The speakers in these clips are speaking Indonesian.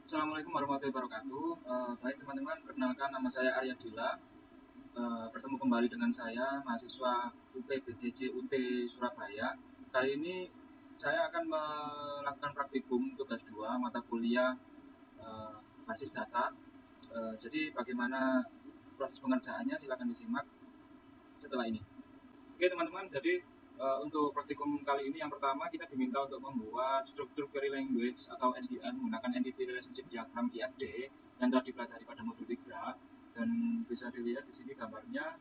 Assalamualaikum warahmatullahi wabarakatuh. Baik teman-teman, perkenalkan nama saya Arya Dila. Bertemu kembali dengan saya, mahasiswa UPBJJ UT Surabaya. Kali ini saya akan melakukan praktikum tugas 2 mata kuliah basis data. Jadi bagaimana proses pengerjaannya silakan disimak setelah ini. Oke teman-teman, jadi untuk praktikum kali ini yang pertama kita diminta untuk membuat struktur query language atau SQL menggunakan entity relationship diagram IFD yang telah dipelajari pada modul 3, dan bisa dilihat di sini gambarnya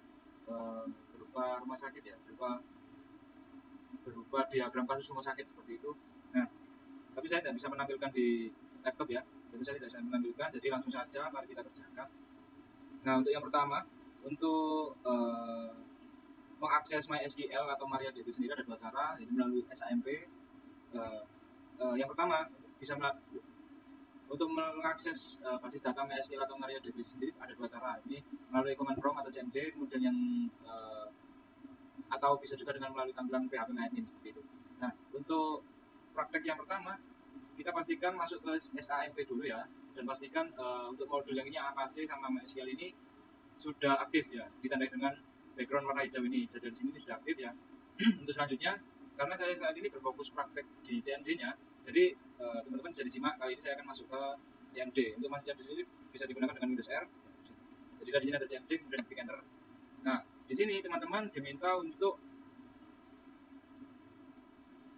berupa rumah sakit ya, berupa diagram kasus rumah sakit seperti itu. Nah, tapi saya tidak bisa menampilkan di laptop ya, jadi saya tidak bisa menampilkan, jadi langsung saja mari kita kerjakan. Nah, untuk yang pertama, untuk mengakses MySQL atau MariaDB sendiri ada dua cara, yaitu melalui SAMP. Yang pertama, bisa untuk mengakses basis data MySQL atau MariaDB sendiri ada dua cara, ini melalui command prompt atau CMD, kemudian yang atau bisa juga dengan melalui tampilan php-admin seperti itu. Nah, untuk praktek yang pertama, kita pastikan masuk ke SAMP dulu ya, dan pastikan untuk modul yang ini APC sama MySQL ini sudah aktif ya, ditandai dengan background warna hijau ini, dan dari sini sudah aktif ya. Untuk selanjutnya, karena saya saat ini berfokus praktek di CMD-nya, jadi teman-teman jadi simak, kali ini saya akan masuk ke CMD. Untuk masuk CMD sendiri bisa digunakan dengan Windows R. Jadi di sini ada CMD, kemudian klik enter. Nah, di sini teman-teman diminta untuk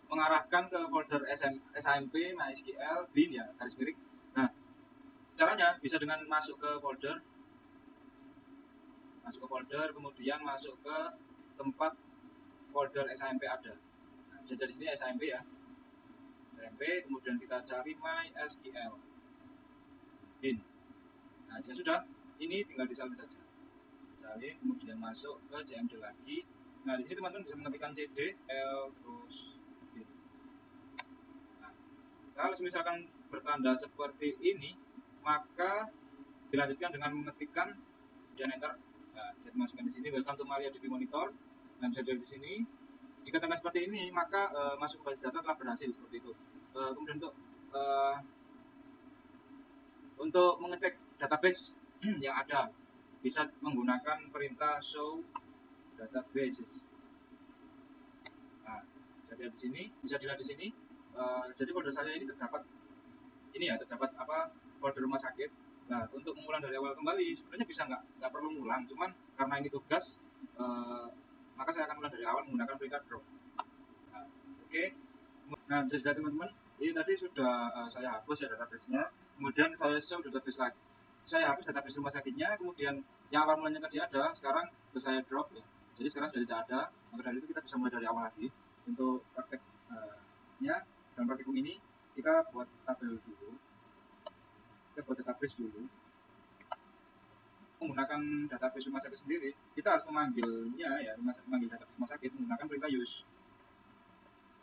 mengarahkan ke folder SAMP, MySQL, bin ya, garis miring. Nah, caranya bisa dengan masuk ke folder, kemudian masuk ke tempat folder SAMP ada. Nah, bisa dari sini SAMP ya, SAMP, kemudian kita cari MySQL bin. Nah, jika sudah, ini tinggal disalin saja, salin, kemudian masuk ke CMD lagi. Nah, di sini teman-teman bisa mengetikkan CD L terus bin. Nah, kalau misalkan bertanda seperti ini, maka dilanjutkan dengan mengetikkan dan enter. Nah, bisa dimasukkan di sini welcome to MariaDB monitor. Nah, bisa dilihat di sini. Jika tanda seperti ini, maka masuk ke basis data telah berhasil seperti itu. Kemudian untuk mengecek database yang ada, bisa menggunakan perintah show databases. Nah, bisa dilihat di sini. Jadi folder saya ini terdapat folder rumah sakit. Nah, untuk mengulang dari awal kembali sebenarnya bisa nggak perlu mengulang, cuman karena ini tugas, maka saya akan ulang dari awal menggunakan perintah drop. Nah, oke. Nah, jadi teman-teman, ini tadi sudah saya hapus ya database-nya, kemudian saya show database lagi. Saya hapus database rumah sakitnya, kemudian yang awal mulanya tadi ada, sekarang sudah saya drop ya. Jadi sekarang sudah tidak ada, maka dari itu kita bisa mulai dari awal lagi. Untuk prakteknya, dalam praktikum ini kita buat tabel dulu, kita buat database dulu. Menggunakan database rumah sakit sendiri, kita harus memanggilnya ya, memanggil database rumah sakit menggunakan perintah use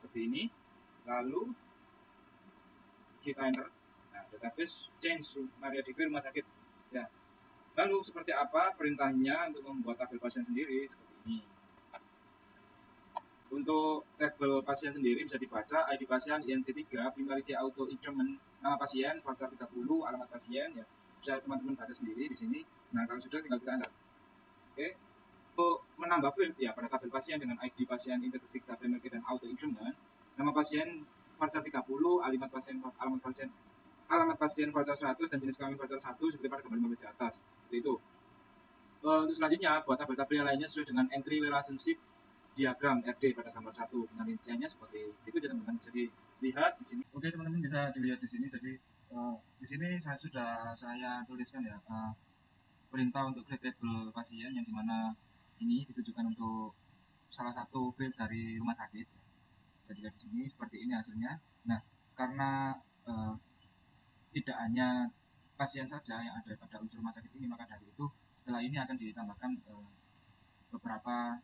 seperti ini. Lalu kita enter. Nah, database change to MariaDB rumah sakit ya. Lalu seperti apa perintahnya untuk membuat tabel pasien sendiri? Seperti ini. Untuk tabel pasien sendiri bisa dibaca ID pasien INT3, primarity auto increment, nama pasien, voucher 30, alamat pasien ya. Bisa teman-teman baca sendiri di sini. Nah, kalau sudah tinggal kita enter. Oke. Untuk menambah field ya pada tabel pasien dengan ID pasien INT3, primarity dan auto increment, nama pasien voucher 30, alamat pasien voucher 100 dan jenis kelamin voucher 1 seperti pada gambar 15 di atas. Seperti itu. Untuk selanjutnya, buat tabel-tabel yang lainnya sesuai dengan entry relationship diagram RD pada gambar 1 dengan rinciannya seperti itu ya teman-teman. Bisa dilihat di sini. Oke teman-teman, bisa dilihat di sini. Jadi di sini saya tuliskan ya perintah untuk create table pasien yang dimana ini ditujukan untuk salah satu field dari rumah sakit. Jadi di sini seperti ini hasilnya. Nah, karena tidak hanya pasien saja yang ada pada unsur rumah sakit ini, maka dari itu setelah ini akan ditambahkan beberapa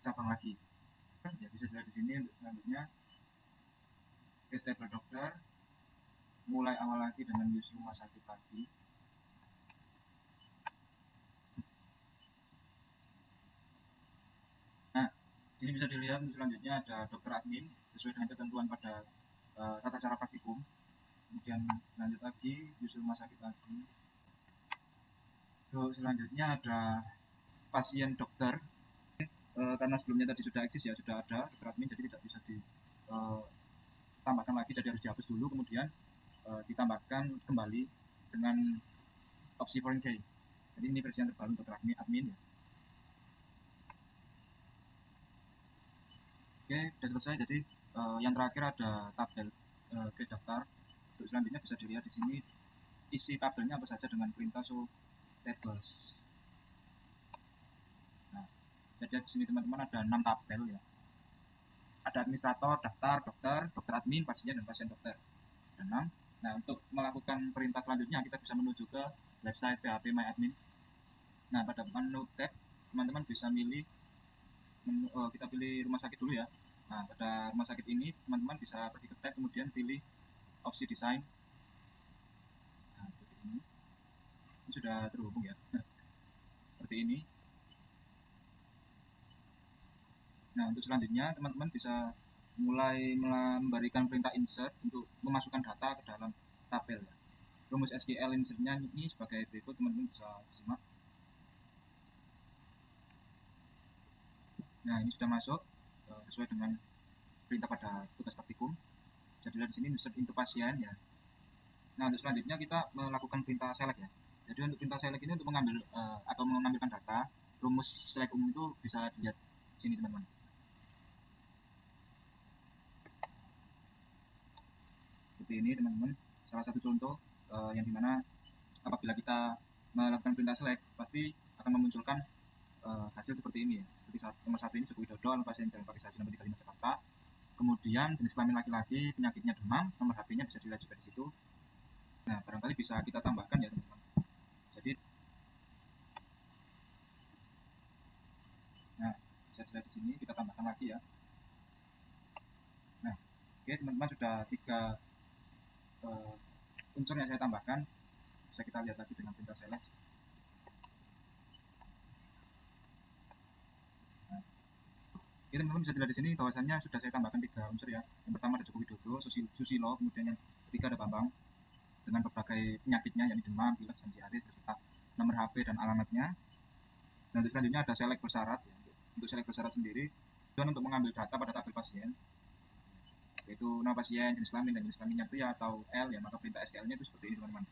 cabang lagi. Ya, bisa dilihat di sini. Untuk selanjutnya table dokter, mulai awal lagi dengan use rumah sakit tadi. Nah, sini bisa dilihat untuk selanjutnya ada dokter admin sesuai dengan ketentuan pada tata cara praktikum. Kemudian lanjut lagi, use rumah sakit lagi. Terus selanjutnya ada pasien dokter. Karena sebelumnya tadi sudah eksis ya, sudah ada dokter admin, jadi tidak bisa ditambahkan lagi, jadi harus dihapus dulu, kemudian ditambahkan kembali dengan opsi foreign key. Jadi ini versi yang terbaru untuk admin ya. Oke, sudah selesai. Jadi yang terakhir ada tabel create daftar. Untuk selanjutnya bisa dilihat di sini isi tabelnya apa saja dengan perintah show tables. Nah, jadi di sini teman-teman ada 6 tabel ya. Ada administrator, daftar, dokter admin, pasien, dan pasien dokter. Ada 6. Nah, untuk melakukan perintah selanjutnya kita bisa menuju ke website PHP My Admin. Nah, pada menu tab teman-teman bisa milih kita pilih rumah sakit dulu ya. Nah, pada rumah sakit ini teman-teman bisa pergi ke tab, kemudian pilih opsi desain. Nah, seperti ini sudah terhubung ya. Seperti ini. Nah, untuk selanjutnya teman-teman bisa mulai memberikan perintah insert untuk memasukkan data ke dalam tabel ya. Rumus SQL insertnya ini sebagai berikut, teman-teman bisa simak. Nah, ini sudah masuk sesuai dengan perintah pada tugas praktikum. Jadi di sini insert into pasien ya. Nah, untuk selanjutnya kita melakukan perintah select ya. Jadi untuk perintah select ini untuk mengambil atau mengambilkan data, rumus select umum itu bisa dilihat di sini teman-teman. Seperti ini teman-teman, salah satu contoh yang dimana apabila kita melakukan perintah select pasti akan memunculkan hasil seperti ini ya. Seperti nomor 1 ini Joko Widodo, pasien jalan kaki saji nomor 35 Jakarta. Kemudian jenis kelamin laki-laki, penyakitnya demam, nomor HP-nya bisa dilihat juga di situ. Nah, barangkali bisa kita tambahkan ya teman-teman. Jadi, nah, bisa dilihat di sini, kita tambahkan lagi ya. Nah, oke teman-teman, sudah 3 unsur yang saya tambahkan. Bisa kita lihat lagi dengan perintah select. Nah, oke teman-teman, bisa dilihat di sini bahwasannya sudah saya tambahkan 3 unsur ya. Yang pertama ada Joko Widodo, Susilo, kemudian yang ketiga ada Bambang dengan berbagai penyakitnya, yakni demam, pilek, dan diare, beserta nomor HP dan alamatnya. Dan selanjutnya ada select bersyarat ya. Untuk select bersyarat sendiri tujuan untuk mengambil data pada tabel pasien, yaitu nama pasien, jenis kelamin, dan jenis kelaminnya pria atau L ya, maka perintah SQL-nya itu seperti ini teman-teman.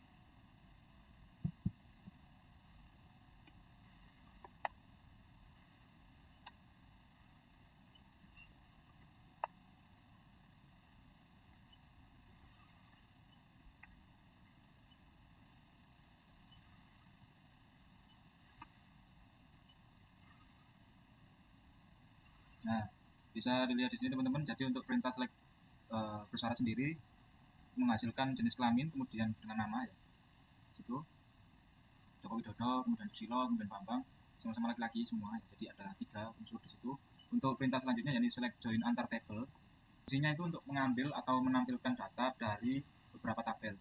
Nah, bisa dilihat di sini teman-teman. Jadi untuk perintah select bersyarat sendiri menghasilkan jenis kelamin, kemudian dengan nama ya, situ Joko Widodo, kemudian Susilo, kemudian Bambang, sama-sama laki-laki semua ya. Jadi ada 3 unsur di situ. Untuk perintah selanjutnya yakni select join antar table. Fungsinya itu untuk mengambil atau menampilkan data dari beberapa tabel.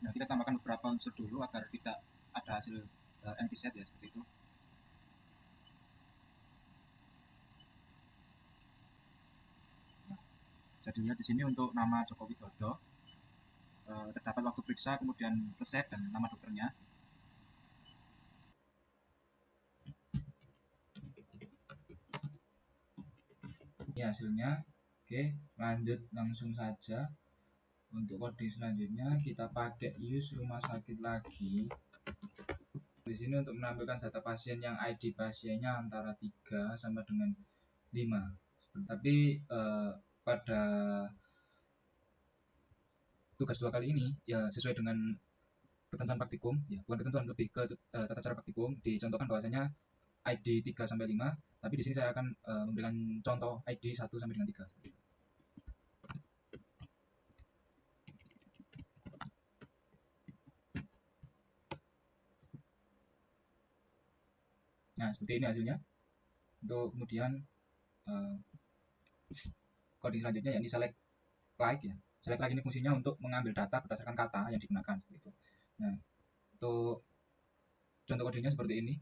Nah, kita tambahkan beberapa unsur dulu agar tidak ada hasil empty set ya, seperti itu. Nah, bisa dilihat di sini untuk nama Joko Widodo terdapat waktu periksa, kemudian resep dan nama dokternya. Ini hasilnya. Oke, lanjut langsung saja. Untuk kode selanjutnya kita pakai use rumah sakit lagi. Di sini untuk menampilkan data pasien yang ID pasiennya antara 3 sama dengan 5. Tapi pada tugas 2 kali ini ya sesuai dengan ketentuan praktikum ya, bukan ketentuan, lebih ke tata cara praktikum, dicontohkan bahwasanya ID 3 sampai 5, tapi di sini saya akan memberikan contoh ID 1 sampai dengan 3. Nah, seperti ini hasilnya. Untuk kemudian kode selanjutnya yakni select like ya. Select like ini fungsinya untuk mengambil data berdasarkan kata yang digunakan seperti itu. Nah, untuk contoh kodenya seperti ini.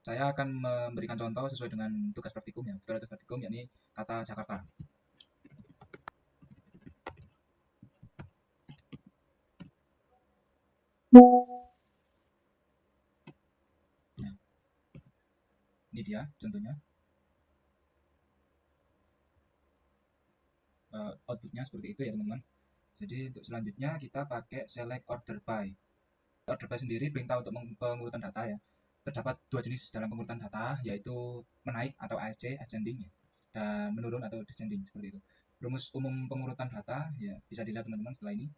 Saya akan memberikan contoh sesuai dengan tugas praktikum ya, tugas praktikum yakni kata Jakarta. Nah, ini dia contohnya. Outputnya seperti itu ya teman-teman. Jadi untuk selanjutnya kita pakai select order by. Order by sendiri perintah untuk pengurutan data ya. Terdapat dua jenis dalam pengurutan data, yaitu menaik atau ASC, ascending ya, dan menurun atau descending seperti itu. Rumus umum pengurutan data ya bisa dilihat teman-teman setelah ini.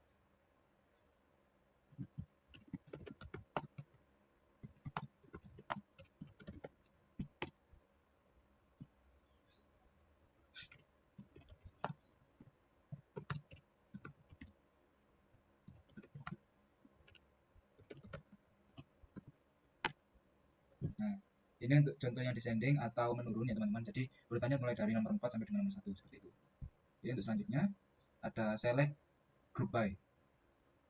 Nah, ini untuk contohnya descending atau menurun ya teman-teman. Jadi urutannya mulai dari nomor 4 sampai dengan nomor 1 seperti itu. Jadi untuk selanjutnya ada select group by.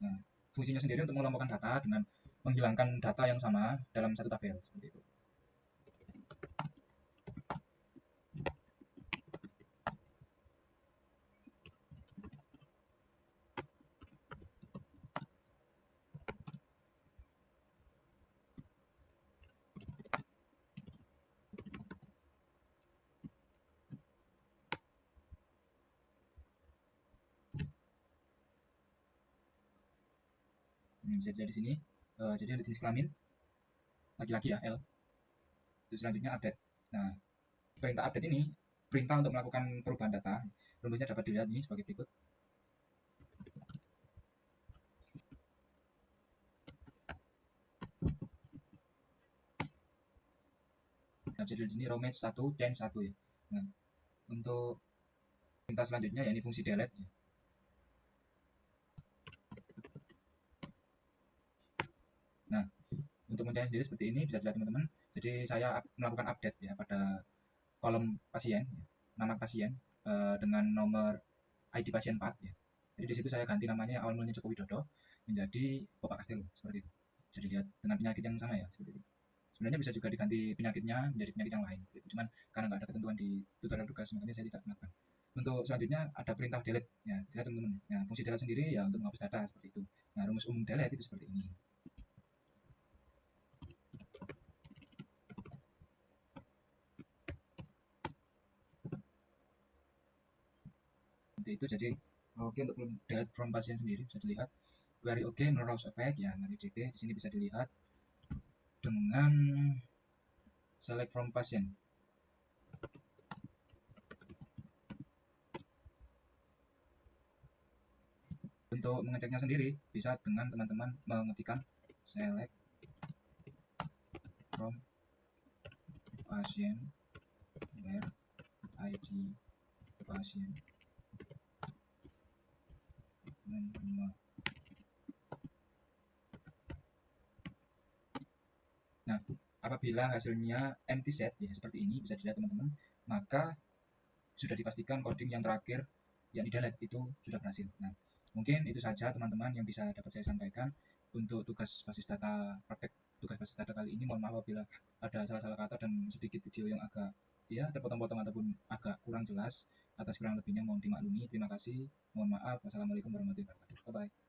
Nah, fungsinya sendiri untuk mengelompokkan data dengan menghilangkan data yang sama dalam satu tabel seperti itu. Bisa dilihat di sini. Jadi ada jenis kelamin laki-laki ya, L. Terus selanjutnya update. Nah, perintah update ini perintah untuk melakukan perubahan data. Rumusnya dapat dilihat ini sebagai berikut. Nah, jadi di sini row match 1, change 1 ya. Nah, untuk perintah selanjutnya ya ini fungsi delete ya. Nah, untuk mencari sendiri seperti ini bisa dilihat teman-teman. Jadi saya melakukan update ya pada kolom pasien, ya, nama pasien dengan nomor ID pasien 4 ya. Jadi di situ saya ganti namanya awal mulanya Joko Widodo menjadi Bapak Castelo seperti itu. Bisa dilihat dengan penyakit yang sama ya seperti itu. Sebenarnya bisa juga diganti penyakitnya menjadi penyakit yang lain. Cuman karena nggak ada ketentuan di tutorial tugas makanya saya tidak melakukan. Untuk selanjutnya ada perintah delete ya, dilihat teman-teman. Nah, fungsi delete sendiri ya untuk menghapus data seperti itu. Nah, rumus umum delete itu seperti ini. Seperti itu. Jadi oke untuk delete from pasien sendiri bisa dilihat query oke merouse effect ya dari DP di sini bisa dilihat dengan select from pasien. Untuk mengeceknya sendiri bisa dengan teman-teman mengetikkan select from pasien where ID pasien menerima. Nah, apabila hasilnya empty set ya seperti ini bisa dilihat teman-teman, maka sudah dipastikan coding yang terakhir yang di delete itu sudah berhasil. Nah, mungkin itu saja teman-teman yang bisa dapat saya sampaikan untuk tugas basis data praktek tugas basis data kali ini. Mohon maaf apabila ada salah-salah kata dan sedikit video yang agak ya terpotong-potong ataupun agak kurang jelas. Atas kurang lebihnya mohon dimaklumi. Terima kasih. Mohon maaf. Wassalamualaikum warahmatullahi wabarakatuh. Bye bye.